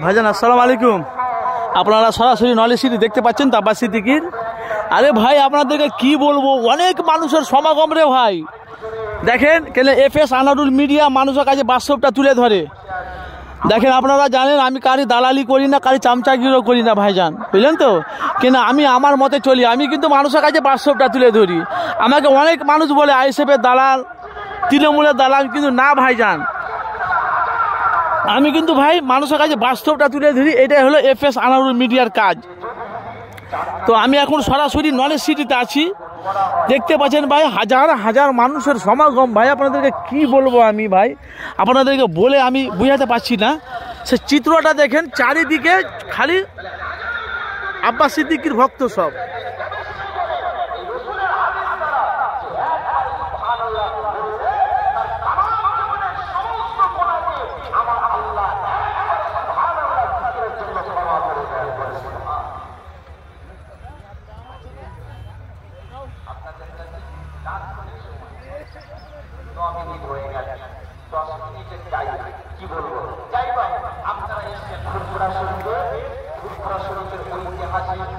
ভাইজান আসসালামু আলাইকুম। আপনারা সরাসরি নলেজ সিটি দেখতে পাচ্ছেন তো আব্বাস সিদ্দিকীর। আরে ভাই আপনাদেরকে কি বলবো, অনেক মানুষের সমাগম রে ভাই। দেখেন কেন FS আনারুল মিডিয়া মানুষের কাছে বাস্তবটা তুলে ধরে। দেখেন আপনারা জানেন আমি কারি দালালি করি না, কারি চামচাগিরও করি না ভাইজান, বুঝলেন তো। কেন আমি আমার মতে চলি, আমি কিন্তু মানুষের কাছে বাস্তবটা তুলে ধরি। আমাকে অনেক মানুষ বলে আইএসএফের দালাল, তৃণমূলের দালাল, কিন্তু না ভাইজান, আমি কিন্তু ভাই মানুষের কাছে বাস্তবটা তুলে ধরি। এটাই হলো FS আনারুল মিডিয়ার কাজ। তো আমি এখন সরাসরি নলেজ সিটিতে আছি, দেখতে পাচ্ছেন ভাই হাজার হাজার মানুষের সমাগম। ভাই আপনাদেরকে কি বলবো আমি ভাই, আপনাদেরকে বলে আমি বুঝাতে পারছি না। সে চিত্রটা দেখেন, চারিদিকে খালি আব্বাস সিদ্দিকীর ভক্ত সব। কি বলবো, যাই ভাই আপনারা এসেছেন ফুরফুরা শরীফে, ফুরফুরা শরীফের ঐতিহাসিক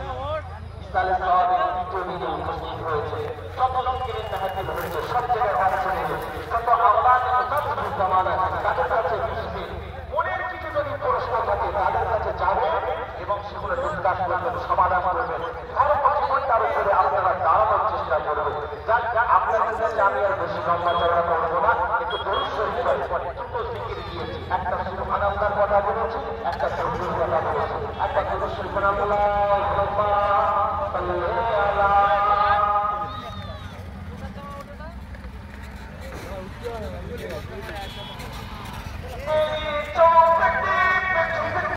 ইসলামের সওয়াবের তৈরিতে উপস্থিত হয়েছে। কত লোকের মেহফিল হয়েছে, সব জায়গায় অংশ নিয়েছে, কত আওলাদ জামান আছে, তাদের কাছে মিশবে। মনের কিছু যদি প্রশ্ন থাকে তাদের কাছে যাবেন এবং সেগুলো ডিসকাস করবেন, সমাধান করবেন। জীবনটার উপরে আপনারা দাঁড়ানোর চেষ্টা করবেন। যাক আপনাদের কাছে আমি আর বেশি লম্বা চড়া করবো না, একটু দরুদ শরীফ পড়ে দুটো জিকির দিয়েছি, একটা সুবহানাল্লাহর কথা বলেছি, একটা তাকবীর কথা বলেছি। একটা দরুদ শরীফ আল্লাহুম্মা সাল্লি আলা